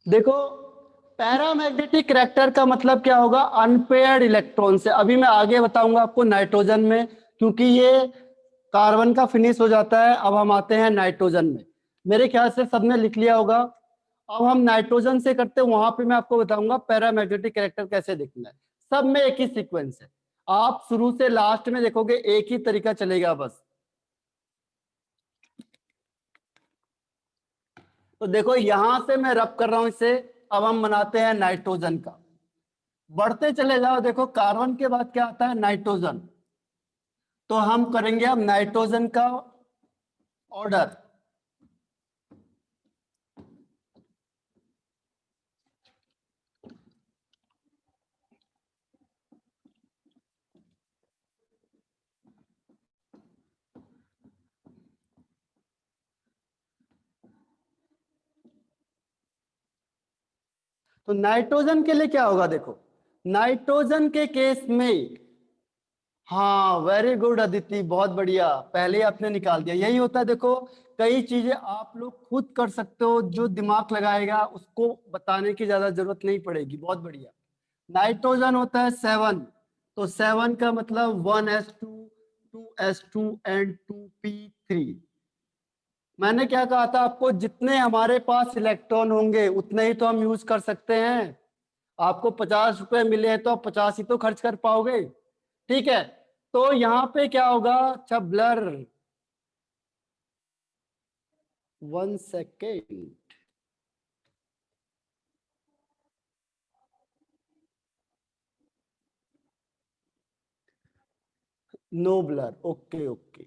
देखो, paramagnetic character का मतलब क्या होगा? अनपेयर्ड इलेक्ट्रॉन से। अभी मैं आगे बताऊंगा आपको नाइट्रोजन में, क्योंकि ये कार्बन का फिनिश हो जाता है। अब हम आते हैं नाइट्रोजन में। मेरे ख्याल से सबने लिख लिया होगा। अब हम नाइट्रोजन से करते हैं, वहां पे मैं आपको बताऊंगा पैरामैग्नेटिक करैक्टर कैसे दिखना है। सब में एक ही सीक्वेंस है, आप शुरू से लास्ट में देखोगे एक ही तरीका चलेगा बस। तो देखो यहां से मैं रब कर रहा हूं इसे। अब हम बनाते हैं नाइट्रोजन का। बढ़ते चले जाओ, देखो कार्बन के बाद क्या आता है? नाइट्रोजन। तो हम करेंगे अब नाइट्रोजन का ऑर्डर। तो नाइट्रोजन के लिए क्या होगा? देखो, नाइट्रोजन के केस में, हाँ वेरी गुड अदिति, बहुत बढ़िया, पहले ही आपने निकाल दिया। यही होता है। देखो, कई चीजें आप लोग खुद कर सकते हो, जो दिमाग लगाएगा उसको बताने की ज्यादा जरूरत नहीं पड़ेगी। बहुत बढ़िया। नाइट्रोजन होता है 7। तो 7 का मतलब 1s2, 2s2 एंड 2p3। मैंने क्या कहा था आपको? जितने हमारे पास इलेक्ट्रॉन होंगे उतने ही तो हम यूज कर सकते हैं। आपको 50 रुपए मिले हैं तो आप 50 ही तो खर्च कर पाओगे। ठीक है, तो यहाँ पे क्या होगा? अच्छा blur, 1 second. No blur, okay okay.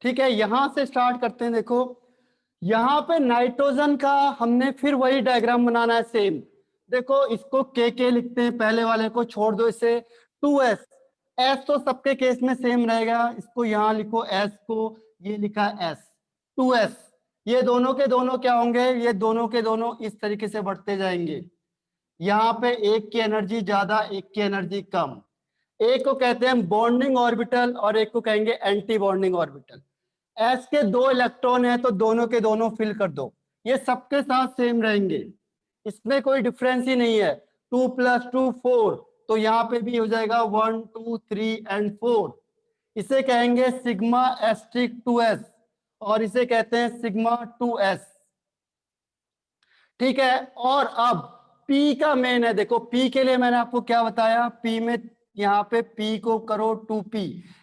ठीक है, यहां से स्टार्ट करते हैं। देखो, यहाँ पे नाइट्रोजन का हमने फिर वही डायग्राम बनाना है, सेम। देखो, इसको के लिखते हैं, पहले वाले को छोड़ दो, इसे 2s। एस तो सबके केस में सेम रहेगा, इसको यहाँ लिखो एस को, ये लिखा एस, 2s। ये दोनों के दोनों क्या होंगे? ये दोनों के दोनों इस तरीके से बढ़ते जाएंगे। यहाँ पे एक की एनर्जी ज्यादा, एक की एनर्जी कम। एक को कहते हैं बॉन्डिंग ऑर्बिटल और एक को कहेंगे एंटी बॉन्डिंग ऑर्बिटल। एस के 2 इलेक्ट्रॉन है तो दोनों के दोनों फिल कर दो। ये सबके साथ सेम रहेंगे, इसमें कोई डिफरेंस ही नहीं है। 2 + 2 4, तो यहाँ पे भी हो जाएगा 1 2 3 एंड 4। इसे कहेंगे सिग्मा एस्ट्रिक 2s और इसे कहते हैं सिग्मा 2s। ठीक है, और अब P का मेन है। देखो, P के लिए मैंने आपको क्या बताया? P में यहाँ पे P को करो 2p,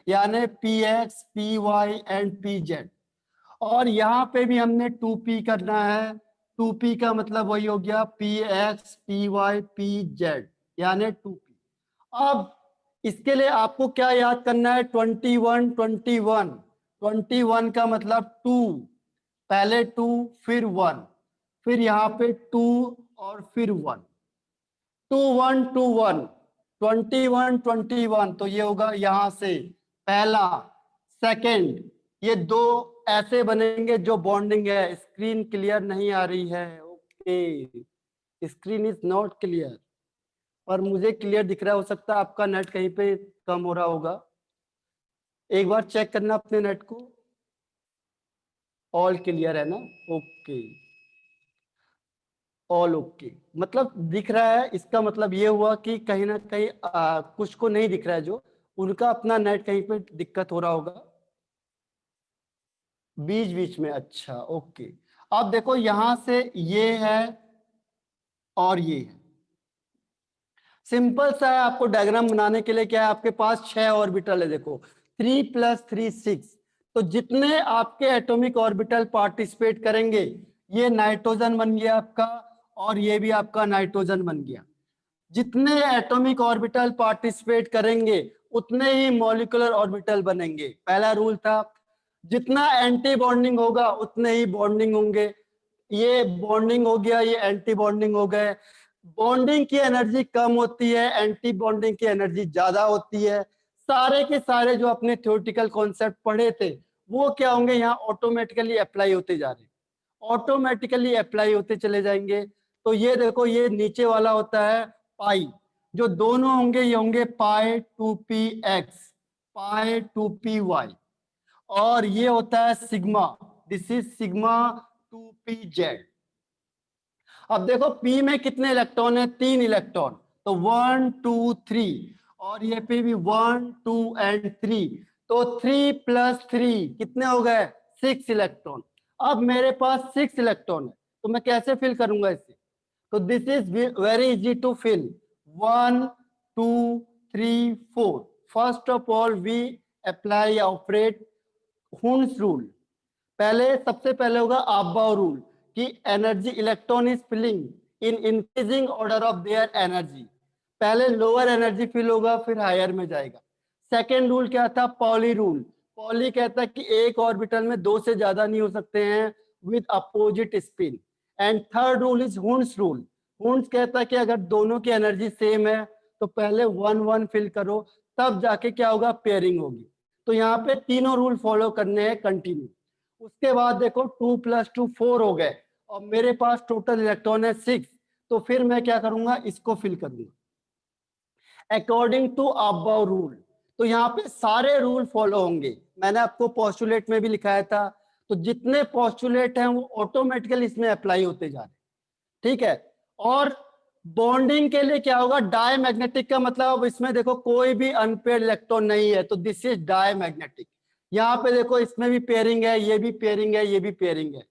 यानी px, py एंड pz। और यहाँ पे भी हमने 2p करना है। 2p का मतलब वही हो गया px, py, pz, यानी 2p। अब इसके लिए आपको क्या याद करना है? 21 21। 21 का मतलब 2, पहले 2 फिर 1, फिर यहाँ पे 2 और फिर 1। 21 21 21, तो ये होगा यहाँ से पहला, सेकंड। ये दो ऐसे बनेंगे जो बॉन्डिंग है। स्क्रीन क्लियर नहीं आ रही है? Okay, screen is not clear, और मुझे क्लियर दिख रहा है। हो सकता है आपका नेट कहीं पे कम हो रहा होगा। एक बार चेक करना अपने नेट को। ऑल क्लियर है ना? Okay, all okay. मतलब दिख रहा है, इसका मतलब ये हुआ कि कहीं ना कहीं कुछ को नहीं दिख रहा है, जो उनका अपना नेट कहीं पे दिक्कत हो रहा होगा बीच बीच में। अच्छा ओके। अब देखो, यहां से ये है और ये है। सिंपल सा है। आपको डायग्राम बनाने के लिए क्या है? आपके पास 6 ऑर्बिटल है। देखो, 3 + 3 6। तो जितने आपके एटॉमिक ऑर्बिटल पार्टिसिपेट करेंगे, ये नाइट्रोजन बन गया आपका, और ये भी आपका नाइट्रोजन बन गया। जितने एटॉमिक ऑर्बिटल पार्टिसिपेट करेंगे उतने ही मॉलिक्यूलर ऑर्बिटल बनेंगे। पहला रूल था, जितना एंटी बॉन्डिंग होगा उतने ही बॉन्डिंग होंगे। ये बॉन्डिंग हो गया, ये एंटी बॉन्डिंग हो गए। बॉन्डिंग की एनर्जी कम होती है, एंटी बॉन्डिंग की एनर्जी ज्यादा होती है। सारे के सारे जो अपने थ्योरेटिकल कॉन्सेप्ट पढ़े थे वो क्या होंगे? यहाँ ऑटोमेटिकली अप्लाई होते जा रहे हैं, ऑटोमेटिकली अप्लाई होते चले जाएंगे। तो ये देखो, ये नीचे वाला होता है पाई। जो दोनों होंगे ये होंगे पाई 2p(x), पाई 2p(y), और ये होता है sigma, this is sigma 2p(z). अब देखो p में कितने इलेक्ट्रॉन है, 3 इलेक्ट्रॉन, तो 1 2 3, और ये पे भी 1 2 एंड 3, तो 3 + 3 कितने हो गए, 6 इलेक्ट्रॉन। अब मेरे पास 6 इलेक्ट्रॉन है, तो मैं कैसे फिल करूंगा इसे, तो this is very easy to fill, 1 2 3 4। First of all we apply ऑपरेट हुन्स रूल। पहले सबसे पहले होगा अबाव रूल कि energy electron is filling in increasing order of their energy. पहले लोअर एनर्जी फिल होगा, फिर हायर में जाएगा। सेकेंड रूल क्या था, पॉली रूल। पॉली कहता है कि एक ऑर्बिटल में 2 से ज्यादा नहीं हो सकते हैं with opposite spin. And third rule is Hund's rule. Hund's कहता है कि अगर दोनों की एनर्जी सेम है तो पहले 1 1 फिल करो, तब जाके क्या होगा, पेयरिंग होगी। तो यहाँ पे तीनों रूल फॉलो करने हैं कंटिन्यू। उसके बाद देखो 2 + 2 4 हो गए, और मेरे पास टोटल इलेक्ट्रॉन है 6, तो फिर मैं क्या करूंगा, इसको फिल करूंगा अकॉर्डिंग टू अबव रूल। तो यहाँ पे सारे रूल फॉलो होंगे, मैंने आपको पोस्टुलेट में भी लिखाया था, तो जितने पोस्टुलेट हैं वो ऑटोमेटिकली इसमें अप्लाई होते जा रहे हैं, ठीक है। और बॉन्डिंग के लिए क्या होगा, डायमैग्नेटिक का मतलब, अब इसमें देखो कोई भी अनपेयर्ड इलेक्ट्रॉन नहीं है, तो दिस इज डायमैग्नेटिक। यहाँ पे देखो इसमें भी पेयरिंग है, ये भी पेयरिंग है, ये भी पेयरिंग है।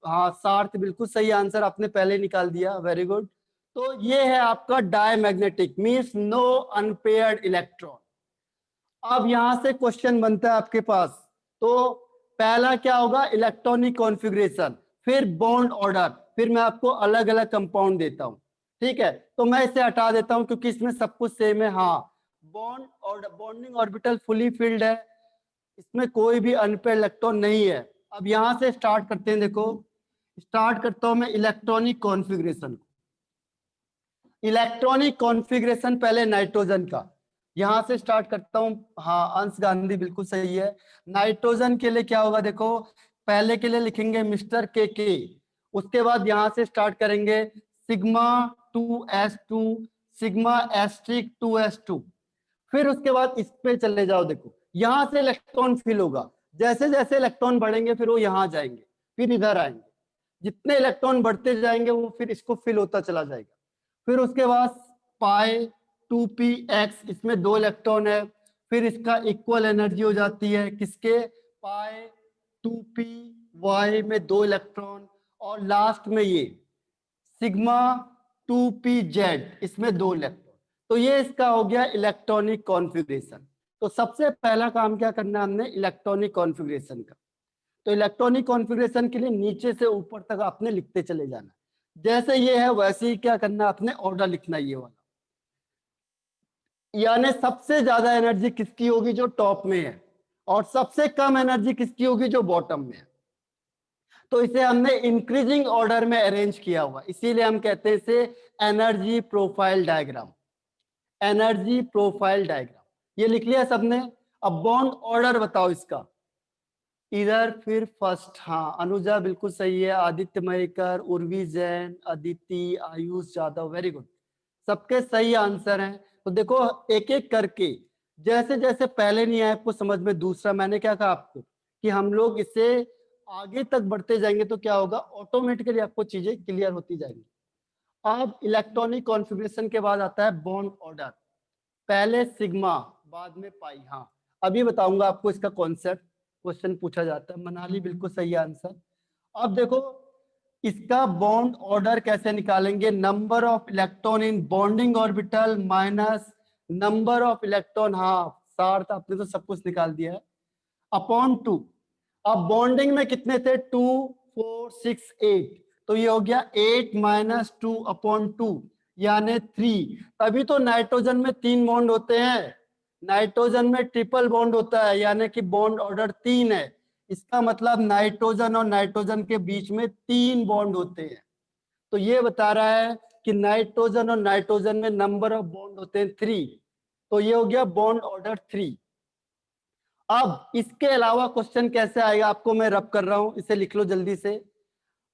हाँ सार्थ, बिल्कुल सही आंसर आपने पहले निकाल दिया, वेरी गुड। तो ये है आपका diamagnetic, means no unpaired electron. अब यहां से क्वेश्चन बनता है आपके पास, तो पहला क्या होगा, इलेक्ट्रॉनिक कॉन्फ़िगरेशन, फिर बॉन्ड ऑर्डर, फिर मैं आपको अलग अलग कंपाउंड देता हूं, ठीक है। तो मैं इसे हटा देता हूं क्योंकि इसमें सब कुछ सेम है। हाँ, बॉन्ड और बॉन्डिंग ऑर्बिटल फुली फिल्ड है, इसमें कोई भी अनपेयर्ड इलेक्ट्रॉन नहीं है। अब यहां से स्टार्ट करते हैं, देखो स्टार्ट करता हूं मैं इलेक्ट्रॉनिक कॉन्फ़िगरेशन। इलेक्ट्रॉनिक कॉन्फ़िगरेशन पहले नाइट्रोजन का, यहां से स्टार्ट करता हूं। हाँ अंश गांधी बिल्कुल सही है। नाइट्रोजन के लिए क्या होगा, देखो पहले के लिए लिखेंगे मिस्टर के, उसके बाद यहां से स्टार्ट करेंगे sigma 2s2, sigma asterisk 2s2, फिर उसके बाद इस पे चले जाओ, देखो यहां से इलेक्ट्रॉन फिल होगा, जैसे जैसे इलेक्ट्रॉन बढ़ेंगे फिर वो यहां जाएंगे, फिर इधर आएंगे, जितने इलेक्ट्रॉन बढ़ते जाएंगे वो फिर इसको फिल होता चला जाएगा। फिर उसके बाद पाई 2p(x), इसमें 2 इलेक्ट्रॉन है, फिर इसका इक्वल एनर्जी हो जाती है किसके, पाई 2p(y) में 2 इलेक्ट्रॉन, और लास्ट में ये सिग्मा 2p(z), इसमें 2 इलेक्ट्रॉन। तो ये इसका हो गया इलेक्ट्रॉनिक कॉन्फ़िगरेशन। तो सबसे पहला काम क्या करना है हमने, इलेक्ट्रॉनिक कॉन्फ़िगरेशन का। तो इलेक्ट्रॉनिक कॉन्फ़िगरेशन के लिए नीचे से ऊपर तक आपने लिखते चले जाना, जैसे ये है वैसे ही क्या करना, आपने ऑर्डर लिखना ये वाला। यानी सबसे ज्यादा एनर्जी किसकी होगी, जो टॉप में है, और सबसे कम एनर्जी किसकी होगी, जो बॉटम में है। तो इसे हमने इंक्रीजिंग ऑर्डर में अरेंज किया हुआ, इसीलिए हम कहते हैं इसे energy profile diagram. Energy profile diagram ये लिख लिया सबने। अब बॉन्ड ऑर्डर बताओ इसका, इधर फिर फर्स्ट, हाँ अनुजा बिल्कुल सही है, आदित्य मयेकर, उर्वी जैन, अदिति, आयुष यादव, वेरी गुड, सबके सही आंसर हैं। तो देखो एक एक करके, जैसे जैसे पहले नहीं आया आपको समझ में, दूसरा मैंने क्या कहा आपको कि हम लोग इससे आगे तक बढ़ते जाएंगे तो क्या होगा, ऑटोमेटिकली आपको चीजें क्लियर होती जाएंगी। अब इलेक्ट्रॉनिक कॉन्फ़िगरेशन के बाद आता है बॉन्ड ऑर्डर, पहले सिग्मा बाद में पाई। हाँ अभी बताऊंगा आपको इसका कॉन्सेप्ट, क्वेश्चन पूछा जाता है। मनाली बिल्कुल सही आंसर। अब देखो इसका बॉन्ड ऑर्डर कैसे निकालेंगे, number of electron in bonding orbital minus number of electron, हाँ सार्थ आपने तो सब कुछ निकाल दिया है, अपॉन 2। अब बॉन्डिंग में कितने थे, 2 4 6 8, तो ये हो गया 8 - 2/2 यानी 3। तभी तो नाइट्रोजन में 3 बॉन्ड होते हैं, नाइट्रोजन में ट्रिपल बॉन्ड होता है, यानी कि बॉन्ड ऑर्डर 3 है। इसका मतलब नाइट्रोजन और नाइट्रोजन के बीच में 3 बॉन्ड होते हैं। तो ये बता रहा है कि नाइट्रोजन और नाइट्रोजन में नंबर ऑफ बॉन्ड होते हैं 3, तो ये हो गया बॉन्ड ऑर्डर 3। अब इसके अलावा क्वेश्चन कैसे आएगा, आपको मैं रब कर रहा हूं, इसे लिख लो जल्दी से।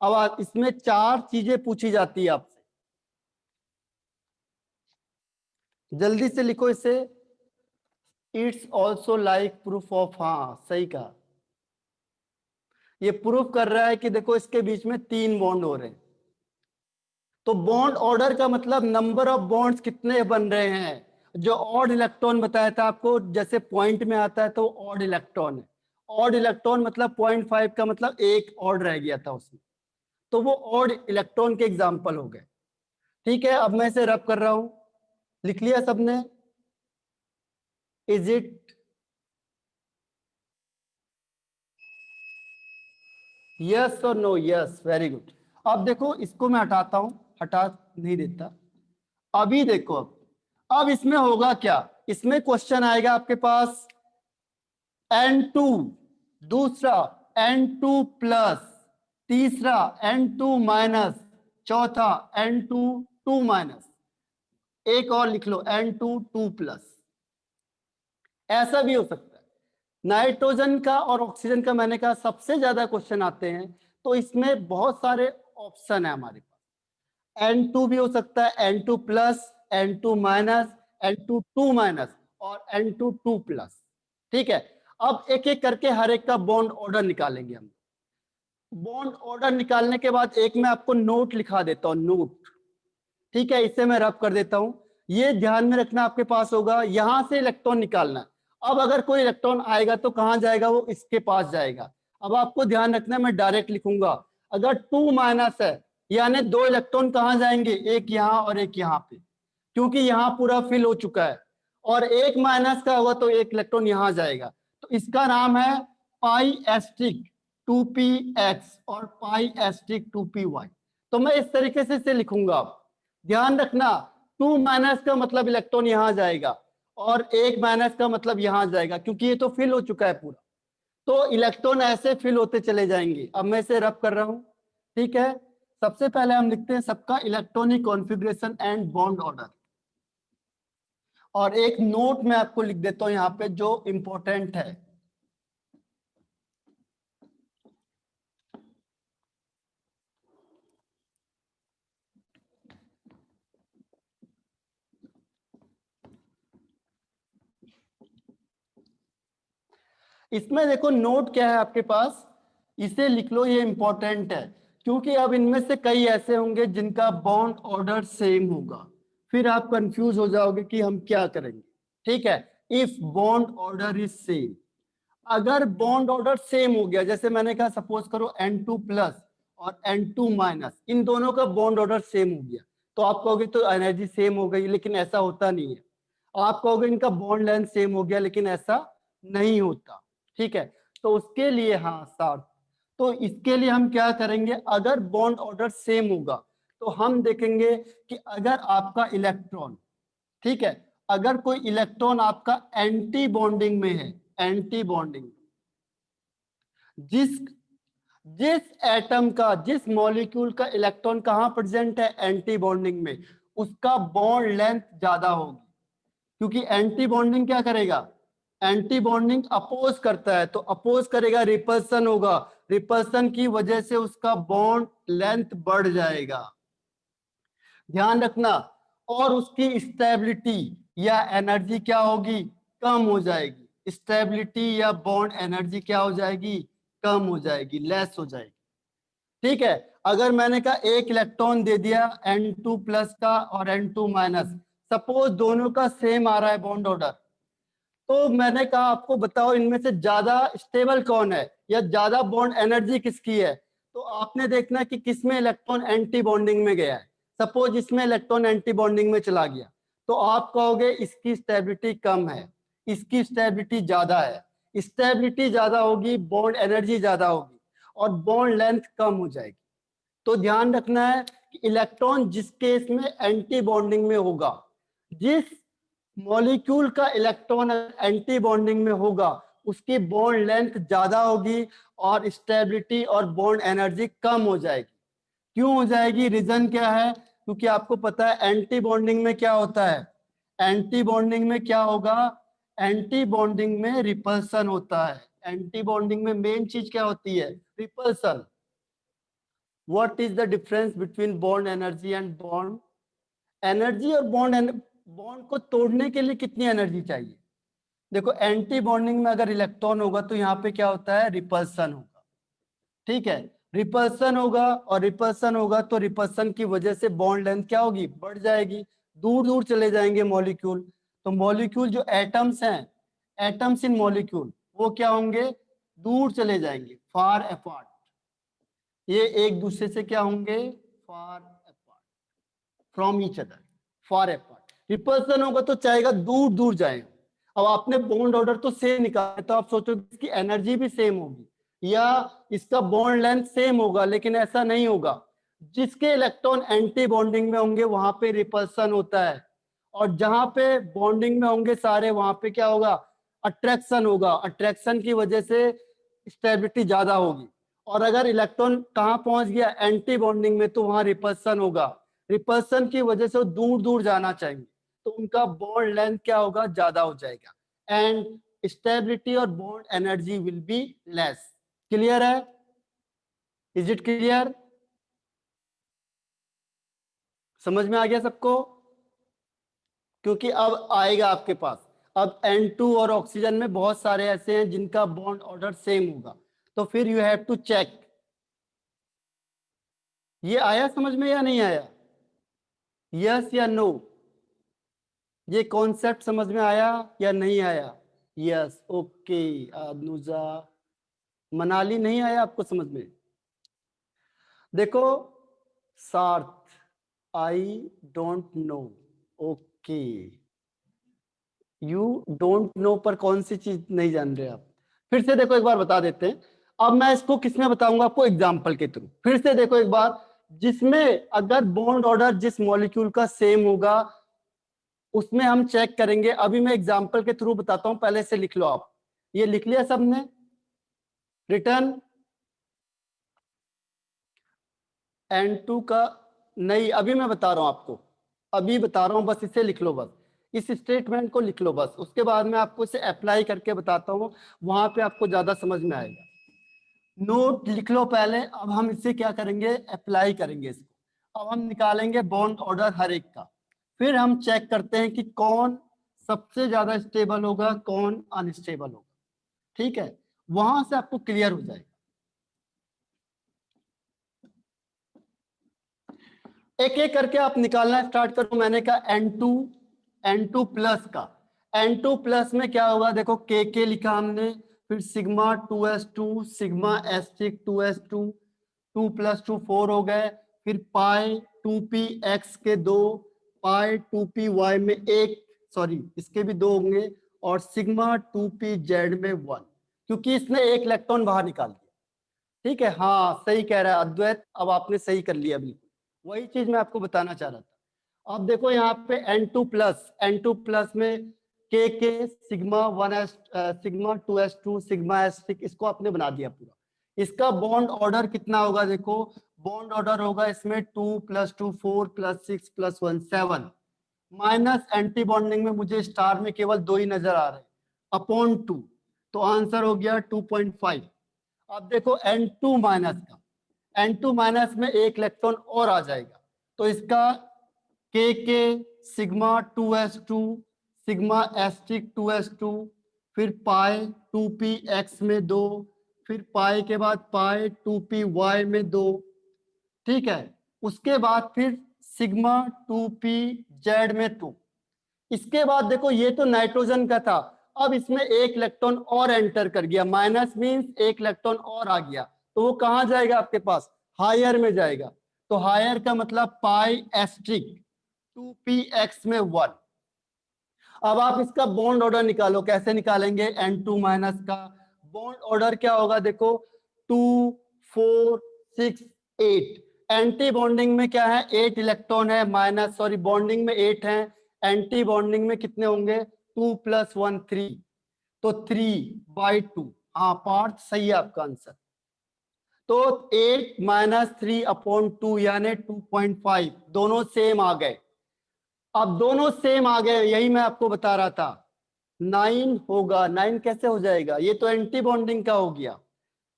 अब इसमें 4 चीजें पूछी जाती है आपसे, जल्दी से लिखो इसे। It's also like proof of, हाँ सही कहा, ये प्रूफ कर रहा है कि देखो इसके बीच में 3 बॉन्ड हो रहे हैं। तो बॉन्ड ऑर्डर का मतलब नंबर ऑफ बॉन्ड्स कितने बन रहे हैं। जो ऑड इलेक्ट्रॉन बताया था आपको, जैसे पॉइंट में आता है तो ऑड इलेक्ट्रॉन है। ऑड इलेक्ट्रॉन मतलब 0.5 का मतलब एक ऑड रह गया था उसमें, तो वो ऑड इलेक्ट्रॉन के एग्जाम्पल हो गए। ठीक है, अब मैं इसे रब कर रहा हूं। लिख लिया सबने? इज इट यस और नो? Yes, very good. अब देखो इसको मैं हटाता हूं, हटा नहीं देता। अभी देखो, अब इसमें होगा क्या, इसमें क्वेश्चन आएगा आपके पास N2, दूसरा N2 प्लस, तीसरा N2 माइनस, चौथा N2 2 माइनस, एक और लिख लो N2 2 प्लस। ऐसा भी हो सकता है। नाइट्रोजन का और ऑक्सीजन का मैंने कहा सबसे ज्यादा क्वेश्चन आते हैं, तो इसमें बहुत सारे ऑप्शन है हमारे पास। N2 भी हो सकता है, N2 plus, N2 minus, N2 2 minus और N2 2 प्लस। ठीक है, अब एक एक करके हर एक का बॉन्ड ऑर्डर निकालेंगे हम। बॉन्ड ऑर्डर निकालने के बाद एक मैं आपको नोट लिखा देता हूं, नोट। ठीक है, इसे मैं रब कर देता हूं। ये ध्यान में रखना, आपके पास होगा यहां से इलेक्ट्रॉन निकालना है। अब अगर कोई इलेक्ट्रॉन आएगा तो कहां जाएगा, वो इसके पास जाएगा। अब आपको ध्यान रखना है, मैं डायरेक्ट लिखूंगा। अगर 2 माइनस है यानी 2 इलेक्ट्रॉन कहां जाएंगे, एक यहां और एक यहां पे, क्योंकि यहां पूरा फिल हो चुका है। और एक माइनस का होगा तो एक इलेक्ट्रॉन यहां जाएगा, तो इसका नाम है पाई एस्ट्रिक 2p(x) और पाई एस्ट्रिक 2p(y). तो मैं इस तरीके से इसे लिखूंगा। ध्यान रखना, 2 माइनस का मतलब इलेक्ट्रॉन यहां जाएगा और 1 माइनस का मतलब यहां जाएगा, क्योंकि ये तो फिल हो चुका है पूरा। तो इलेक्ट्रॉन ऐसे फिल होते चले जाएंगे। अब मैं इसे रब कर रहा हूं। ठीक है, सबसे पहले हम लिखते हैं सबका electronic configuration and bond order. और एक नोट मैं आपको लिख देता हूं यहां पे जो इंपॉर्टेंट है। इसमें देखो नोट क्या है आपके पास, इसे लिख लो, ये इंपॉर्टेंट है। क्योंकि अब इनमें से कई ऐसे होंगे जिनका बॉन्ड ऑर्डर सेम होगा, फिर आप कंफ्यूज हो जाओगे कि हम क्या करेंगे। ठीक है, if bond order is same, अगर बॉन्ड ऑर्डर सेम हो गया, जैसे मैंने कहा सपोज करो N2 प्लस और N2 माइनस, इन दोनों का बॉन्ड ऑर्डर सेम हो गया, तो आप कहोगे तो एनर्जी सेम हो गई, लेकिन ऐसा होता नहीं है। आप कहोगे इनका बॉन्ड लेंथ सेम हो गया, लेकिन ऐसा नहीं होता। ठीक है, तो उसके लिए हाँ सर, तो इसके लिए हम क्या करेंगे, अगर बॉन्ड ऑर्डर सेम होगा तो हम देखेंगे कि अगर आपका इलेक्ट्रॉन, ठीक है, अगर कोई इलेक्ट्रॉन आपका एंटी बॉन्डिंग में है, एंटी बॉन्डिंग, जिस जिस एटम का, जिस मॉलिक्यूल का इलेक्ट्रॉन कहां प्रेजेंट है, एंटी बॉन्डिंग में, उसका बॉन्ड लेंथ ज्यादा होगी। क्योंकि एंटी बॉन्डिंग क्या करेगा, एंटी बॉन्डिंग अपोज करता है, तो अपोज करेगा, रिपल्सन होगा, रिपल्सन की वजह से उसका बॉन्ड लेंथ बढ़ जाएगा। ध्यान रखना, और उसकी स्टेबिलिटी या एनर्जी क्या होगी, कम हो जाएगी। स्टेबिलिटी या बॉन्ड एनर्जी क्या हो जाएगी, कम हो जाएगी, लेस हो जाएगी। ठीक है, अगर मैंने कहा एक इलेक्ट्रॉन दे दिया N2 प्लस का और N2 माइनस, सपोज दोनों का सेम आ रहा है बॉन्ड ऑर्डर, तो मैंने कहा आपको बताओ इनमें से ज्यादा स्टेबल कौन है या ज्यादा बॉन्ड एनर्जी किसकी है। तो आपने देखना कि किसमें इलेक्ट्रॉन एंटी बॉन्डिंग में गया है। सपोज इसमें इलेक्ट्रॉन एंटी बॉन्डिंग में चला गया, तो आप कहोगे इसकी स्टेबिलिटी कम है, इसकी स्टेबिलिटी ज्यादा है। स्टेबिलिटी ज्यादा होगी, बॉन्ड एनर्जी ज्यादा होगी और बॉन्ड लेंथ कम हो जाएगी। तो ध्यान रखना है कि इलेक्ट्रॉन जिस केस में एंटी बॉन्डिंग में होगा, जिस मॉलिक्यूल का इलेक्ट्रॉन एंटी बॉन्डिंग में होगा, उसकी बॉन्ड लेंथ ज्यादा होगी और स्टेबिलिटी और बॉन्ड एनर्जी कम हो जाएगी। क्यों हो जाएगी, रीजन क्या है, क्योंकि आपको पता है एंटी बॉन्डिंग में क्या होता है, एंटी बॉन्डिंग में क्या होगा, एंटी बॉन्डिंग में रिपल्सन होता है। एंटी बॉन्डिंग में मेन चीज क्या होती है, repulsion. What is the difference between bond energy and bond energy और बॉन्ड, बॉन्ड को तोड़ने के लिए कितनी एनर्जी चाहिए। देखो एंटी बॉन्डिंग में अगर इलेक्ट्रॉन होगा तो यहाँ पे क्या होता है, रिपल्सन होगा। ठीक है, रिपल्सन होगा, और रिपल्सन होगा तो रिपल्सन की वजह से बॉन्ड लेंथ क्या होगी, बढ़ जाएगी, दूर दूर चले जाएंगे मॉलिक्यूल। तो मॉलिक्यूल जो एटम्स हैं, एटम्स इन मॉलिक्यूल, वो क्या होंगे, दूर चले जाएंगे, फार अपार्ट। ये एक दूसरे से क्या होंगे, far apart, from each other, far apart. Repulsion होगा तो चाहेगा दूर दूर जाए। अब आपने बॉन्ड ऑर्डर तो सेम निकाला, तो आप सोचोगे इसकी एनर्जी भी सेम होगी या इसका बॉन्ड लेंथ सेम होगा, लेकिन ऐसा नहीं होगा। जिसके इलेक्ट्रॉन एंटी बॉन्डिंग में होंगे वहां पे रिपल्सन होता है, और जहां पे बॉन्डिंग में होंगे सारे, वहां पे क्या होगा, अट्रैक्शन होगा। अट्रैक्शन की वजह से स्टेबिलिटी ज्यादा होगी। और अगर इलेक्ट्रॉन कहाँ पहुंच गया, एंटी बॉन्डिंग में, तो वहां रिपल्सन होगा। रिपल्सन की वजह से वो दूर दूर जाना चाहिए, तो उनका बॉन्ड लेंथ क्या होगा, ज्यादा हो जाएगा, एंड स्टेबिलिटी और bond energy will be less. Clear है? Is it clear? समझ में आ गया सबको? क्योंकि अब आएगा आपके पास, अब N2 और ऑक्सीजन में बहुत सारे ऐसे हैं जिनका बॉन्ड ऑर्डर सेम होगा, तो फिर यू हैव टू चेक। ये आया समझ में या नहीं आया? यस या नो? ये कॉन्सेप्ट समझ में आया या नहीं आया? Yes, okay. अनुजा, मनाली नहीं आया आपको समझ में? देखो, सार्थ, I don't know, okay. You don't know पर कौन सी चीज नहीं जान रहे आप? फिर से देखो, एक बार बता देते हैं। अब मैं इसको किसमें बताऊंगा आपको, एग्जाम्पल के थ्रू। फिर से देखो एक बार, जिसमें अगर बॉन्ड ऑर्डर जिस मॉलिक्यूल का सेम होगा उसमें हम चेक करेंगे। अभी मैं एग्जाम्पल के थ्रू बताता हूं, पहले से लिख लो आप। ये लिख लिया सबने? रिटर्न N2 का नहीं, अभी मैं बता रहा हूं आपको, अभी बता रहा हूं, बस इसे लिख लो, बस इस स्टेटमेंट को लिख लो बस। उसके बाद मैं आपको इसे अप्लाई करके बताता हूं, वहां पे आपको ज्यादा समझ में आएगा। नोट लिख लो पहले। अब हम इसे क्या करेंगे, अप्लाई करेंगे इसको। अब हम निकालेंगे बॉन्ड ऑर्डर हर एक का, फिर हम चेक करते हैं कि कौन सबसे ज्यादा स्टेबल होगा, कौन अनस्टेबल होगा। ठीक है, वहां से आपको क्लियर हो जाएगा। एक एक करके आप निकालना स्टार्ट करो। मैंने कहा N2 प्लस का, N2 प्लस में क्या होगा, देखो के लिखा हमने, फिर sigma 2s2, sigma asterisk 2s2, 2 + 2 4 हो गए, फिर पाई 2p x के 2, पाई 2p y में 1, सॉरी इसके भी 2 होंगे, और सिग्मा 2p z में 1, क्योंकि इसने एक इलेक्ट्रॉन बाहर निकाल दिया। ठीक है, हाँ सही कह रहा है अद्वैत, अब आपने सही कर लिया, बिल्कुल वही चीज मैं आपको बताना चाह रहा था। अब देखो यहाँ पे N2 प्लस में के sigma 1s, sigma 2s2, sigma s6, इसको आपने बना दिया पूरा। इसका बॉन्ड ऑर्डर कितना होगा, देखो बॉन्ड ऑर्डर होगा इसमें 2 + 2 4 + 6 + 1 7, माइनस एंटी बॉन्डिंग में मुझे स्टार में केवल 2 ही नजर आ रहे हैं, अपॉन 2, तो आंसर हो गया 2.5। अब देखो N2 माइनस का, N2 माइनस में एक इलेक्ट्रॉन और आ जाएगा, तो इसका के sigma 2s2, sigma asterisk 2s2, फिर पाई 2p x में 2, फिर पाई के बाद पाई 2p y में 2। ठीक है, उसके बाद फिर सिग्मा 2p z में 2। इसके बाद देखो ये तो नाइट्रोजन का था, अब इसमें एक इलेक्ट्रॉन और एंटर कर गया, माइनस मींस एक इलेक्ट्रॉन और आ गया, तो वो कहां जाएगा आपके पास, हायर में जाएगा। तो हायर का मतलब पाई एस्ट्रिक 2px में 1। अब आप इसका बॉन्ड ऑर्डर निकालो, कैसे निकालेंगे, N2 माइनस का बॉन्ड ऑर्डर क्या होगा, देखो 2 4 6 8, एंटी बॉन्डिंग में क्या है, 8 इलेक्ट्रॉन है, माइनस सॉरी बॉन्डिंग में 8 है, एंटी बॉन्डिंग में कितने होंगे, 2 + 1 3, तो 3/2। हाँ पार्थ सही है आपका आंसर। तो 8 - 3/2 यानी 2.5, दोनों सेम आ गए। अब दोनों सेम आ गए, यही मैं आपको बता रहा था। 9 होगा, 9 कैसे हो जाएगा, ये तो एंटी बॉन्डिंग का हो गया।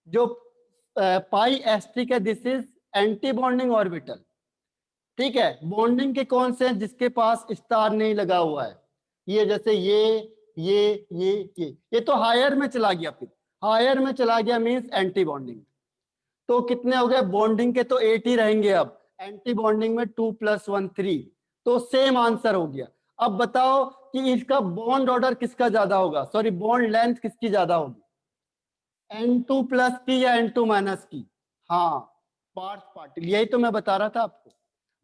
जो पाई एस्ट्रिक है, this is anti bonding orbital. ठीक है, बॉन्डिंग के कौन से हैं, जिसके पास स्टार नहीं लगा हुआ है, ये जैसे ये तो हायर में चला गया, फिर हायर में चला गया मींस एंटी बॉन्डिंग। तो कितने हो गए बॉन्डिंग के, तो 8 ही रहेंगे। अब एंटी बॉन्डिंग में 2 + 1 3, तो सेम आंसर हो गया। अब बताओ कि इसका बॉन्ड ऑर्डर किसका ज्यादा होगा, सॉरी बॉन्ड लेंथ किसकी ज्यादा होगी, N2+ की या N2- की? हाँ, पार्ट पार्टिकल, यही तो मैं बता रहा था आपको,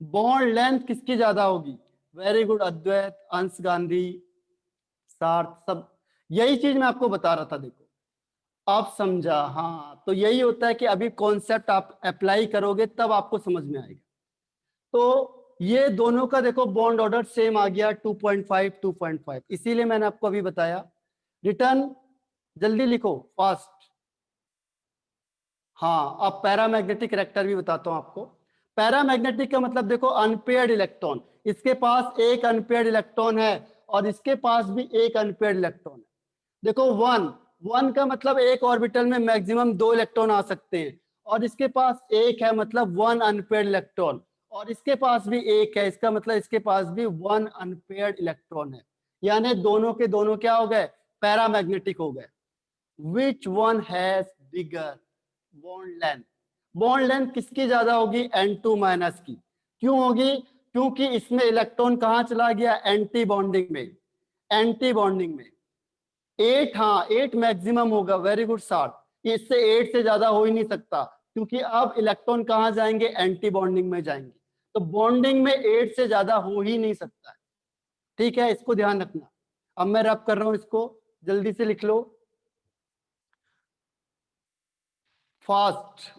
बॉन्ड लेंथ किसकी ज्यादा होगी। वेरी गुड अद्वैत, अंश गांधी, सार्थ, सब यही चीज मैं आपको बता रहा था। देखो आप समझा, हाँ, तो यही होता है कि अभी कॉन्सेप्ट आप अप्लाई करोगे तब आपको समझ में आएगा। तो ये दोनों का देखो बॉन्ड ऑर्डर सेम आ गया 2.5 2.5, इसीलिए मैंने आपको अभी बताया। रिटर्न जल्दी लिखो, फास्ट। हाँ, अब पैरामैग्नेटिक रिएक्टर भी बताता हूं आपको। पैरामैग्नेटिक का मतलब देखो अनपेयर्ड इलेक्ट्रॉन, इसके पास एक अनपेयर्ड इलेक्ट्रॉन है और इसके पास भी एक अनपेयर्ड इलेक्ट्रॉन है। देखो वन का मतलब एक ऑर्बिटल में मैक्सिमम 2 इलेक्ट्रॉन आ सकते हैं, और इसके पास एक है मतलब 1 अनपेयर्ड इलेक्ट्रॉन, और इसके पास भी एक है, इसका मतलब इसके पास भी 1 अनपेयर्ड इलेक्ट्रॉन है। यानी दोनों के दोनों क्या हो गए, पैरामैग्नेटिक हो गए। Which one has bigger bond length, bond length किसकी ज्यादा होगी, N2- की। क्यों होगी, क्योंकि इसमें इलेक्ट्रॉन कहां चला गया, एंटी बॉन्डिंग में, एंटी बॉन्डिंग में 8, हाँ 8 मैक्सिमम होगा। वेरी गुड सार्थ, इससे 8 से ज्यादा हो ही नहीं सकता, क्योंकि अब इलेक्ट्रॉन कहां जाएंगे, एंटी बॉन्डिंग में जाएंगे, तो बॉन्डिंग में 8 से ज्यादा हो ही नहीं सकता है। ठीक है, इसको ध्यान रखना। अब मैं रब कर रहा हूं इसको, जल्दी से लिख लो, फास्ट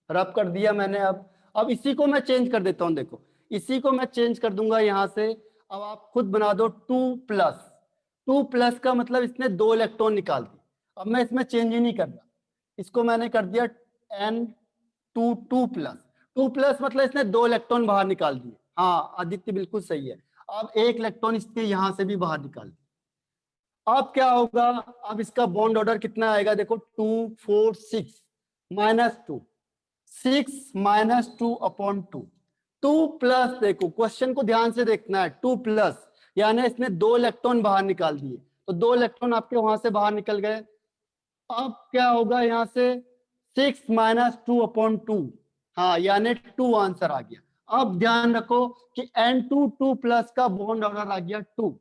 रब कर दिया मैंने। अब इसी को मैं चेंज कर देता हूं, देखो इसी को मैं चेंज कर दूंगा यहां से। अब आप खुद बना दो 2+, 2+ का मतलब इसने 2 इलेक्ट्रॉन निकाल दिए। अब मैं इसमें चेंज ही नहीं कर रहा, इसको मैंने कर दिया N2+, 2+ मतलब इसने 2 इलेक्ट्रॉन बाहर निकाल दिए। हाँ आदित्य बिल्कुल सही है, अब एक इलेक्ट्रॉन इसके यहां से भी बाहर निकाल दिया। अब क्या होगा, अब इसका बॉन्ड ऑर्डर कितना आएगा, देखो 2 4 6 -2, 6 - 2/2, 2+, देखो क्वेश्चन को ध्यान से देखना है, 2+, यानी इसने 2 इलेक्ट्रॉन बाहर निकाल दिए, तो 2 इलेक्ट्रॉन आपके वहां से बाहर निकल गए। अब क्या होगा यहाँ से, 6 - 2/2, हाँ यानी 2 आंसर आ गया। अब ध्यान रखो कि N2+ का बॉन्ड ऑर्डर आ गया 2।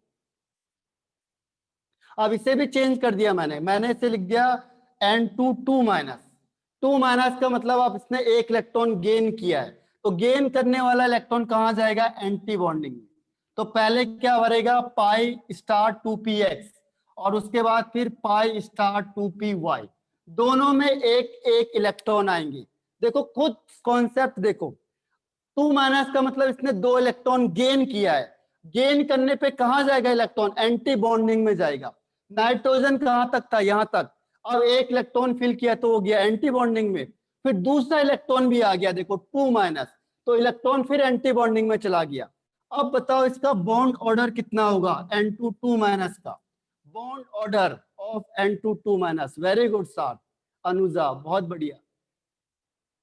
अब इसे भी चेंज कर दिया मैंने इसे लिख दिया N2 2- का मतलब अब इसने एक इलेक्ट्रॉन गेन किया है, तो गेन करने वाला इलेक्ट्रॉन कहां जाएगा, एंटी बॉन्डिंग में। तो पहले क्या भरेगा, π*2px, और उसके बाद फिर π*2py, दोनों में एक एक इलेक्ट्रॉन आएंगे। देखो खुद कॉन्सेप्ट देखो, 2- का मतलब इसने 2 इलेक्ट्रॉन गेन किया है, गेन करने पे कहां जाएगा इलेक्ट्रॉन, एंटी बॉन्डिंग में जाएगा। नाइट्रोजन कहां तक था, यहां तक, अब एक इलेक्ट्रॉन फिल किया तो हो गया एंटी बॉन्डिंग में, फिर दूसरा इलेक्ट्रॉन भी आ गया, देखो 2-, तो इलेक्ट्रॉन फिर एंटी बॉन्डिंग में चला गया। अब बताओ इसका बॉन्ड ऑर्डर कितना होगा, N2 का bond order of N2 very good साथ अनुजा, बहुत बढ़िया।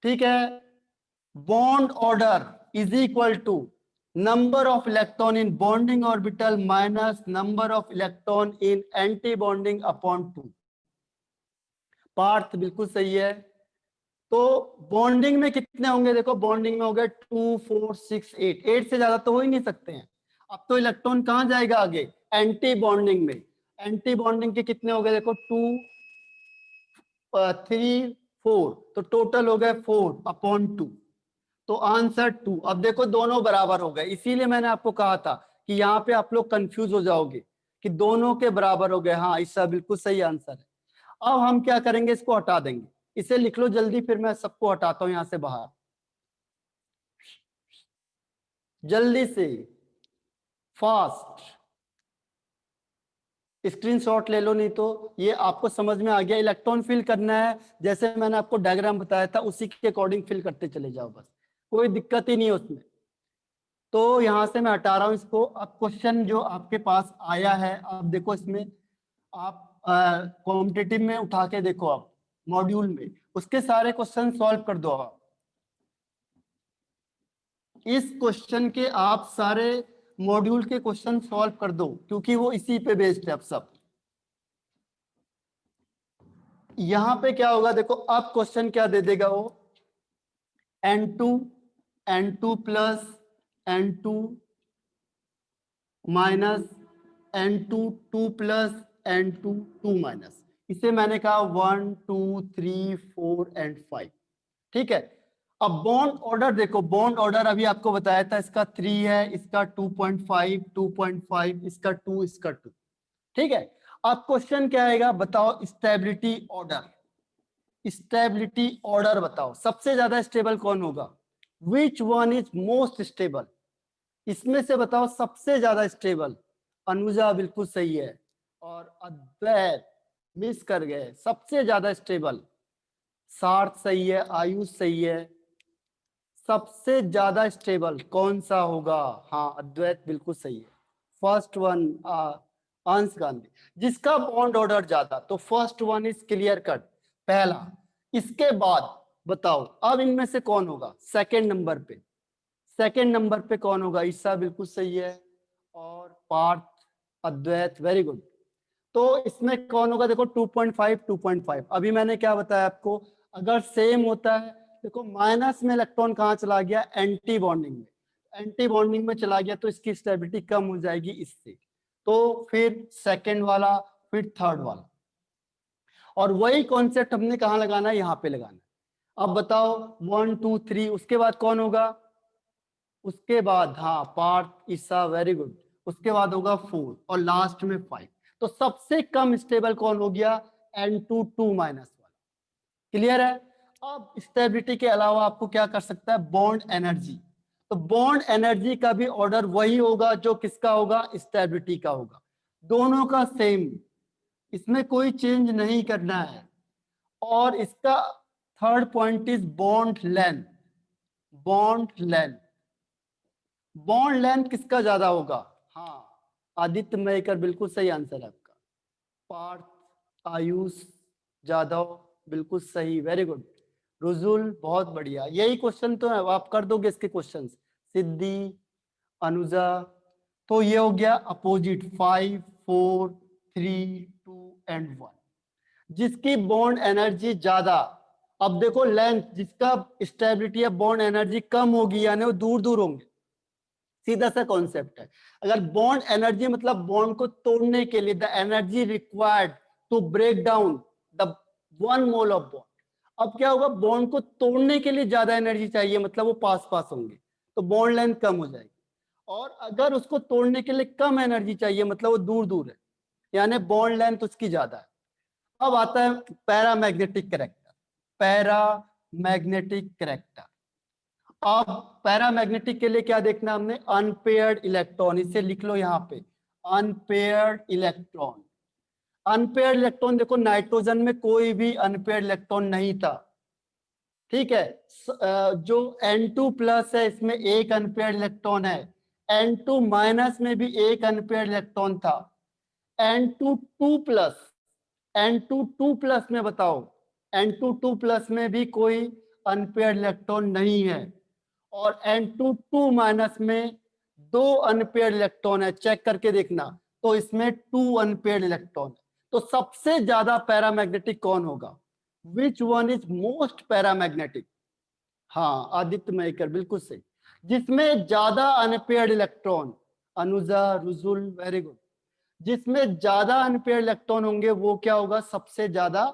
ठीक है, bond order is equal to number of electron in bonding orbital minus number of electron in anti-bonding upon 2। Partha बिल्कुल सही है। तो बॉन्डिंग में कितने होंगे, देखो बॉन्डिंग में हो गए 2 4 6 8, 8 से ज्यादा तो हो ही नहीं सकते हैं। अब तो इलेक्ट्रॉन कहां जाएगा आगे, एंटी बॉन्डिंग में। एंटी बॉन्डिंग के कितने हो गए, देखो 2 3 4, तो टोटल हो गए 4/2, तो आंसर 2। अब देखो दोनों बराबर हो गए, इसीलिए मैंने आपको कहा था कि यहाँ पे आप लोग कंफ्यूज हो जाओगे कि दोनों के बराबर हो गए। हाँ इसका बिल्कुल सही आंसर है। अब हम क्या करेंगे, इसको हटा देंगे, इसे लिख लो जल्दी, फिर मैं सबको हटाता हूं यहां से बाहर, जल्दी से, फास्ट। स्क्रीनशॉट ले लो, नहीं तो ये आपको समझ में आ गया। इलेक्ट्रॉन फिल करना है, जैसे मैंने आपको डायग्राम बताया था उसी के अकॉर्डिंग फिल करते चले जाओ, बस कोई दिक्कत ही नहीं है उसमें। तो यहां से मैं हटा रहा हूं इसको। अब क्वेश्चन जो आपके पास आया है, आप देखो इसमें, आप कॉम्पिटिटिव में उठा के देखो, आप मॉड्यूल में उसके सारे क्वेश्चन सॉल्व कर दो। आप इस क्वेश्चन के आप सारे मॉड्यूल के क्वेश्चन सॉल्व कर दो, क्योंकि वो इसी पे बेस्ड है। अब सब यहाँ पे क्या होगा, देखो अब क्वेश्चन क्या दे देगा वो, N2 N2 plus N2 minus N2 2 plus N2 2 minus, इसे मैंने कहा 1 2 3 4 एंड 5। ठीक है, अब बॉन्ड ऑर्डर देखो, बॉन्ड ऑर्डर अभी आपको बताया था, इसका 3 है, इसका 2.5 2.5, इसका 2, इसका 2। ठीक है, अब क्वेश्चन क्या आएगा बताओ, स्टेबिलिटी ऑर्डर। स्टेबिलिटी ऑर्डर बताओ, सबसे ज्यादा स्टेबल कौन होगा, which one is most stable, इसमें से बताओ सबसे ज्यादा स्टेबल। अनुजा बिल्कुल सही है, और अद्वैत मिस कर गए, सबसे ज्यादा स्टेबल। सार्थ सही है, आयुष सही है। सबसे ज्यादा स्टेबल कौन सा होगा, हाँ अद्वैत बिल्कुल सही है। फर्स्ट वन अंश गांधी, जिसका बॉन्ड ऑर्डर ज्यादा, तो first one is clear cut, पहला। इसके बाद बताओ अब इनमें से कौन होगा सेकंड नंबर पे, सेकंड नंबर पे कौन होगा, ईसा बिल्कुल सही है, और पार्थ, अद्वैत वेरी गुड। तो इसमें कौन होगा, देखो 2.5 2.5। अभी मैंने क्या बताया आपको, अगर सेम होता है, देखो माइनस में इलेक्ट्रॉन कहाँ चला गया, एंटी बॉन्डिंग में, एंटी बॉन्डिंग में चला गया, तो इसकी स्टेबिलिटी कम हो जाएगी इससे। तो फिर सेकंड वाला, फिर थर्ड वाला, और वही कॉन्सेप्ट हमने कहाँ लगाना है, यहाँ पे लगाना है। अब बताओ 1 2 3, उसके बाद कौन होगा, उसके बाद हाँ पार्थ, ईसा वेरी गुड, उसके बाद होगा 4 और लास्ट में 5। तो सबसे कम स्टेबल कौन हो गया, N2 2 माइनस वाला। क्लियर है। अब स्टेबिलिटी के अलावा आपको क्या कर सकता है, बॉन्ड एनर्जी। तो बॉन्ड एनर्जी का भी ऑर्डर वही होगा जो किसका होगा, स्टेबिलिटी का होगा, दोनों का सेम, इसमें कोई चेंज नहीं करना है। और इसका third point is bond length. Bond length, bond length किसका ज्यादा होगा, हाँ आदित्य मयकर बिल्कुल सही आंसर आपका। पार्थ, आयुष, जादव बिल्कुल सही, वेरी गुड। रुजुल बहुत बढ़िया, यही क्वेश्चन तो है, आप कर दोगे इसके क्वेश्चन। सिद्धि, अनुजा, तो ये हो गया अपोजिट 5 4 3 2 एंड 1, जिसकी बॉन्ड एनर्जी ज्यादा। अब देखो लेंथ, जिसका स्टेबिलिटी है बॉन्ड एनर्जी कम होगी, यानी वो दूर दूर होंगे, सीधा सा कॉन्सेप्ट है। अगर बॉन्ड एनर्जी मतलब बॉन्ड को तोड़ने के लिए, the energy required to break down the 1 mole of bond. अब क्या होगा, बॉन्ड को तोड़ने के लिए ज्यादा एनर्जी चाहिए, मतलब वो पास पास होंगे, तो बॉन्ड लेंथ कम हो जाएगी। और अगर उसको तोड़ने के लिए कम एनर्जी चाहिए, मतलब वो दूर दूर है, यानी बॉन्ड लेंथ उसकी ज्यादा है। अब आता है पैरामैग्नेटिक कैरेक्टर। पैरामैग्नेटिक कैरेक्टर, अब पैरामैग्नेटिक के लिए क्या देखना हमने, अनपेयर्ड इलेक्ट्रॉन, इसे लिख लो यहाँ पे, अनपेयर्ड इलेक्ट्रॉन। अनपेयर्ड इलेक्ट्रॉन देखो, नाइट्रोजन में कोई भी अनपेयर्ड इलेक्ट्रॉन नहीं था। ठीक है, जो N2 प्लस है इसमें एक अनपेयर्ड इलेक्ट्रॉन है, N2 माइनस में भी एक अनपेयर्ड इलेक्ट्रॉन था, N2 2 प्लस, N2 2 प्लस में बताओ, N2 2 प्लस में भी कोई अनपेयर्ड इलेक्ट्रॉन नहीं है, और N2 2 माइनस में 2 अनपेयर्ड इलेक्ट्रॉन है, चेक करके देखना, तो इसमें 2 अनपेयर्ड इलेक्ट्रॉन है। तो सबसे ज्यादा पैरामैग्नेटिक कौन होगा, which one is most paramagnetic, हाँ आदित्य मयकर बिल्कुल सही, जिसमें ज्यादा unpaired electron. Anuja, रुजुल very good, जिसमें ज्यादा अनपेयर्ड इलेक्ट्रॉन होंगे वो क्या होगा, सबसे ज्यादा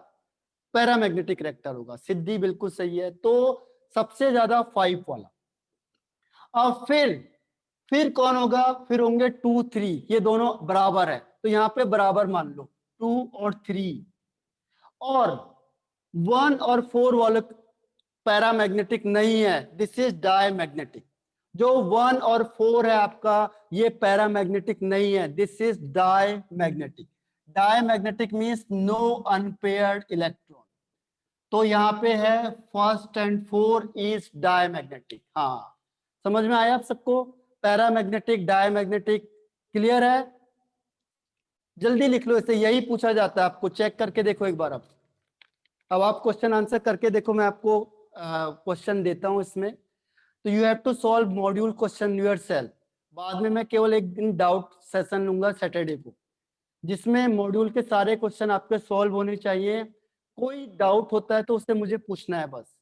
पैरामैग्नेटिक रिएक्टर होगा। सिद्धि बिल्कुल सही है, तो सबसे ज्यादा 5 वाला। अब फिर कौन होगा, फिर होंगे 2 3, ये दोनों बराबर है, तो यहाँ पे बराबर मान लो 2 और 3, और 1 और 4 वाले पैरामैग्नेटिक नहीं है, दिस इज डायमैग्नेटिक। जो 1 और 4 है आपका, ये पैरामैग्नेटिक नहीं है, this is diamagnetic. Diamagnetic means no unpaired electron. तो यहाँ पे है फर्स्ट एंड 4 इज डायमैग्नेटिक। हाँ समझ में आया आप सबको, पैरामैग्नेटिक डायमैग्नेटिक, क्लियर है। जल्दी लिख लो इसे, यही पूछा जाता है आपको, चेक करके देखो एक बार। अब आप क्वेश्चन आंसर करके देखो, मैं आपको क्वेश्चन देता हूं इसमें। तो you have to solve module question yourself. बाद में मैं केवल एक दिन डाउट सेशन लूंगा सैटरडे को, जिसमें मॉड्यूल के सारे क्वेश्चन आपके सॉल्व होने चाहिए। कोई डाउट होता है तो उससे मुझे पूछना है बस,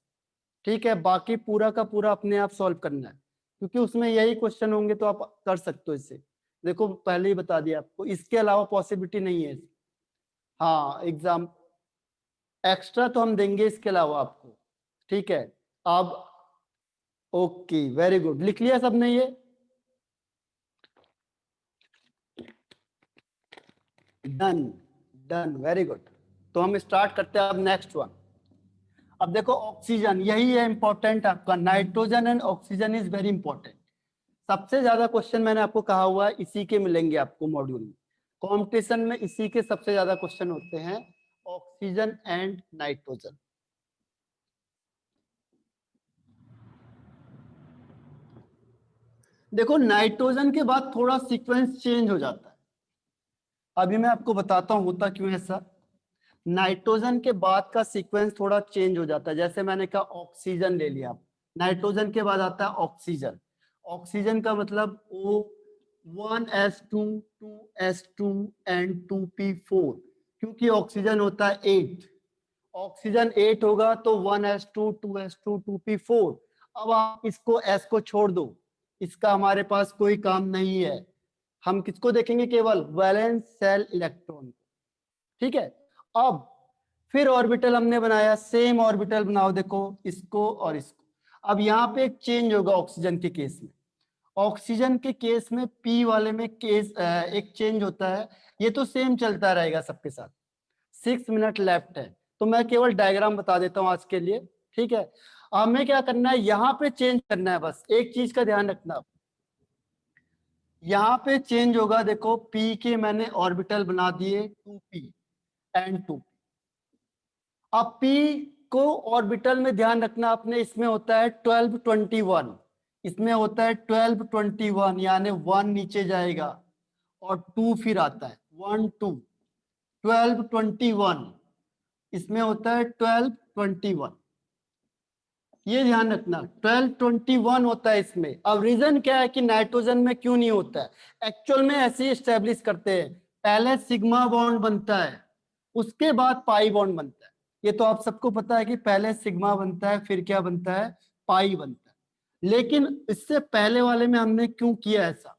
ठीक है, बाकी पूरा का पूरा अपने आप सॉल्व करना है, क्योंकि उसमें यही क्वेश्चन होंगे तो आप कर सकते हो इससे। देखो पहले ही बता दिया आपको, इसके अलावा पॉसिबिलिटी नहीं है। हाँ एग्जाम एक्स्ट्रा तो हम देंगे इसके अलावा आपको। ठीक है, अब ओके वेरी गुड, लिख लिया सबने ये? Done, done, very good. तो हम स्टार्ट करते हैं अब नेक्स्ट वन। अब देखो ऑक्सीजन, यही है इंपॉर्टेंट आपका, nitrogen and oxygen is very important. सबसे ज्यादा क्वेश्चन मैंने आपको कहा हुआ है इसी के मिलेंगे आपको मॉड्यूल में, कंपटीशन में इसी के सबसे ज्यादा क्वेश्चन होते हैं, ऑक्सीजन एंड नाइट्रोजन। देखो नाइट्रोजन के बाद थोड़ा सीक्वेंस चेंज हो जाता है, अभी मैं आपको बताता हूं होता क्यों ऐसा। नाइट्रोजन के बाद का सीक्वेंस थोड़ा चेंज हो जाता है, जैसे मैंने कहा ऑक्सीजन ले लिया, नाइट्रोजन के बाद आता है ऑक्सीजन। ऑक्सीजन का मतलब O 1s2 2s2 and 2p4, क्योंकि ऑक्सीजन होता है 8, ऑक्सीजन 8 होगा तो 1s2 2s2 2p4। अब आप इसको s को छोड़ दो, इसका हमारे पास कोई काम नहीं है, हम किसको देखेंगे, केवल वैलेंस शेल इलेक्ट्रॉन। ठीक है, अब फिर ऑर्बिटल हमने बनाया, सेम ऑर्बिटल बनाओ, देखो इसको और इसको। अब यहाँ पे एक चेंज होगा ऑक्सीजन के केस में, ऑक्सीजन के केस में पी वाले में केस एक चेंज होता है, ये तो सेम चलता रहेगा सबके साथ। 6 मिनट लेफ्ट है, तो मैं केवल डायग्राम बता देता हूँ आज के लिए। ठीक है, हमें क्या करना है, यहाँ पे चेंज करना है, बस एक चीज का ध्यान रखना, यहाँ पे चेंज होगा, देखो पी के मैंने ऑर्बिटल बना दिए 2p एंड 2p। अब p को ऑर्बिटल में ध्यान रखना आपने, इसमें होता है 1221, इसमें होता है 1221, यानी 1 नीचे जाएगा और 2 फिर आता है 1 2, 1221, इसमें होता है 1221, ये ध्यान रखना 1221 होता है इसमें। अब रीजन क्या है कि नाइट्रोजन में क्यों नहीं होता है, एक्चुअल में ऐसे ही स्टेब्लिश करते हैं, पहले सिग्मा बॉन्ड बनता है उसके बाद पाई बॉन्ड बनता है, ये तो आप सबको पता है कि पहले सिग्मा बनता है फिर क्या बनता है, पाई बनता है। लेकिन इससे पहले वाले में हमने क्यों किया ऐसा,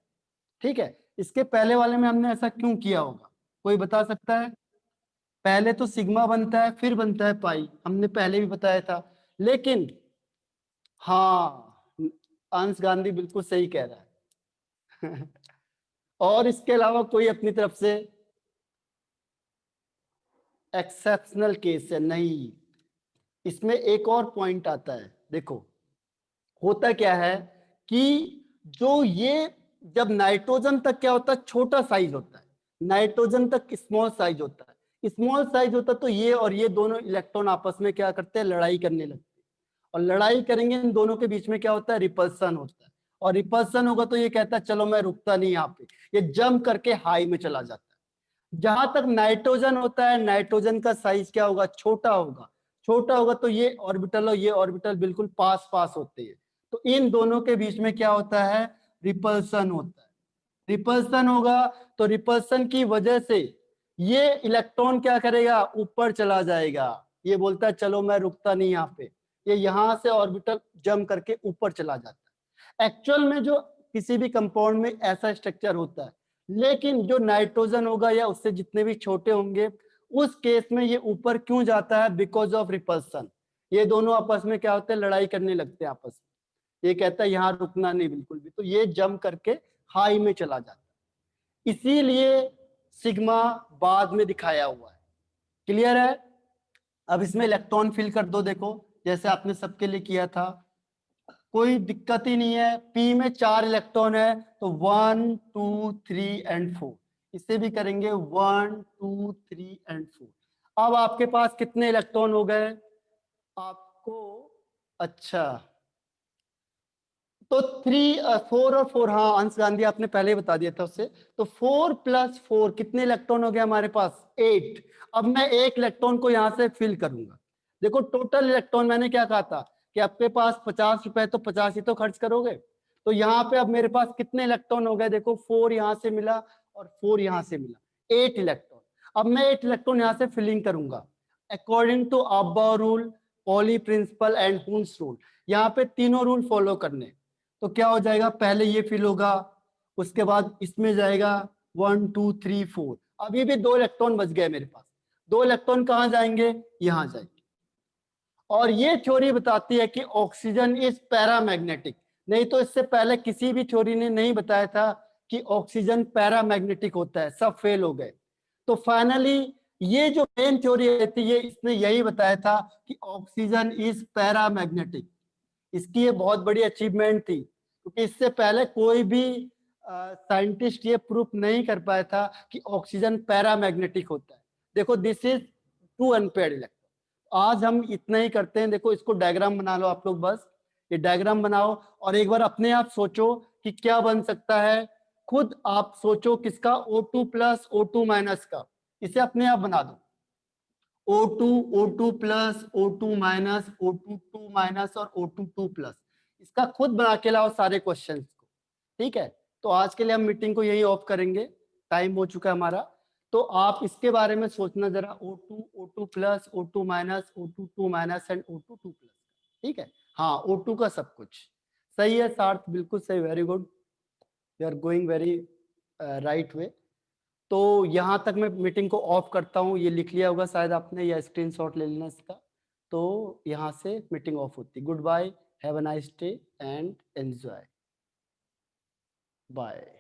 ठीक है, इसके पहले वाले में हमने ऐसा क्यों किया होगा, कोई बता सकता है? पहले तो सिग्मा बनता है फिर बनता है पाई, हमने पहले भी बताया था। लेकिन हाँ, अंश गांधी बिल्कुल सही कह रहा है और इसके अलावा कोई अपनी तरफ से एक्सेप्शनल केस है नहीं, इसमें एक और पॉइंट आता है, देखो होता क्या है कि जो ये जब नाइट्रोजन तक क्या होता है, छोटा साइज होता है, नाइट्रोजन तक स्मॉल साइज होता है, स्मॉल साइज होता है तो ये और ये दोनों इलेक्ट्रॉन आपस में क्या करते हैं, लड़ाई करने लगते हैं, और लड़ाई करेंगे इन दोनों के बीच में क्या होता है, रिपल्सन होता है, और रिपल्सन होगा तो ये कहता है चलो मैं रुकता नहीं यहाँ पे, ये जंप करके हाई में चला जाता है। जहां तक नाइट्रोजन होता है, नाइट्रोजन का साइज क्या होगा, छोटा होगा, छोटा होगा तो ये ऑर्बिटल और ये ऑर्बिटल बिल्कुल पास पास होते हैं, तो इन दोनों के बीच में क्या होता है, रिपल्सन होता है। रिपल्सन होगा तो रिपल्सन की वजह से ये इलेक्ट्रॉन क्या करेगा, ऊपर चला जाएगा, ये बोलता है चलो मैं रुकता नहीं यहाँ पे, ये यहां से ऑर्बिटल जंप करके ऊपर चला जाता है। एक्चुअल में जो किसी भी कंपाउंड में ऐसा स्ट्रक्चर होता है, लेकिन जो नाइट्रोजन होगा या उससे जितने भी छोटे होंगे उस केस में ये ऊपर क्यों जाता है, बिकॉज ऑफ रिपल्सन, ये दोनों आपस में क्या होते हैं, लड़ाई करने लगते हैं आपस में, ये कहता है यहाँ रुकना नहीं बिल्कुल भी, तो ये जंप करके हाई में चला जाता है, इसीलिए सिग्मा बाद में दिखाया हुआ है। क्लियर है? अब इसमें इलेक्ट्रॉन फिल कर दो, देखो जैसे आपने सबके लिए किया था, कोई दिक्कत ही नहीं है, पी में 4 इलेक्ट्रॉन है तो 1 2 3 एंड 4, इसे भी करेंगे 1 2 3 एंड 4। अब आपके पास कितने इलेक्ट्रॉन हो गए आपको, अच्छा तो 3 4 और 4, हाँ अंश गांधी आपने पहले ही बता दिया था उससे, तो 4 + 4 कितने इलेक्ट्रॉन हो गए हमारे पास, 8। अब मैं एक इलेक्ट्रॉन को यहां से फिल करूंगा, देखो टोटल इलेक्ट्रॉन मैंने क्या कहा था कि आपके पास 50 रुपए तो 50 ही तो खर्च करोगे, तो यहाँ पे अब मेरे पास कितने इलेक्ट्रॉन हो गए, देखो 4 यहां से मिला और 4 यहां से मिला, 8 इलेक्ट्रॉन। अब मैं 8 इलेक्ट्रॉन यहां से फिलिंग करूंगा according to Aufbau rule, Pauli principle and Hund's rule. यहाँ पे तीनों रूल फॉलो करने, तो क्या हो जाएगा, पहले ये फिल होगा, उसके बाद इसमें जाएगा 1 2 3 4। अभी भी 2 इलेक्ट्रॉन बच गए मेरे पास। 2 इलेक्ट्रॉन कहाँ जाएंगे, यहाँ जाएंगे। और ये थ्योरी बताती है कि ऑक्सीजन इज पैरामैग्नेटिक। नहीं तो इससे पहले किसी भी थ्योरी ने नहीं बताया था कि ऑक्सीजन पैरामैग्नेटिक होता है, सब फेल हो गए। तो फाइनली ये जो मेन थ्योरी थी, ये इसने यही बताया था कि ऑक्सीजन इज पैरामैग्नेटिक। इसकी ये बहुत बड़ी अचीवमेंट थी, क्योंकि इससे पहले कोई भी साइंटिस्ट ये प्रूफ नहीं कर पाया था कि ऑक्सीजन पैरामैग्नेटिक होता है। देखो this is two unpaired electron. आज हम इतना ही करते हैं। देखो इसको डायग्राम बना लो आप लोग, बस ये डायग्राम बनाओ और एक बार अपने आप सोचो कि क्या बन सकता है। खुद आप सोचो किसका, O2 प्लस O2 माइनस का। इसे अपने आप बना दो, O2 O2 plus O2 minus O2 2 minus और O2 2 प्लस। इसका खुद बना के लाओ सारे क्वेश्चंस को, ठीक है। तो आज के लिए हम मीटिंग को यही ऑफ करेंगे, टाइम हो चुका है हमारा। तो आप इसके बारे में सोचना जरा, O2 plus O2 minus O2 2 minus and O2 2 plus, ठीक है। हाँ O2 का सब कुछ सही है सार्थ, बिल्कुल सही, very good, you are going very right way. तो यहाँ तक मैं मीटिंग को ऑफ करता हूँ। ये लिख लिया होगा शायद आपने, या स्क्रीनशॉट ले लेना इसका। तो यहाँ से मीटिंग ऑफ होती। Good bye, have a nice day and enjoy, bye.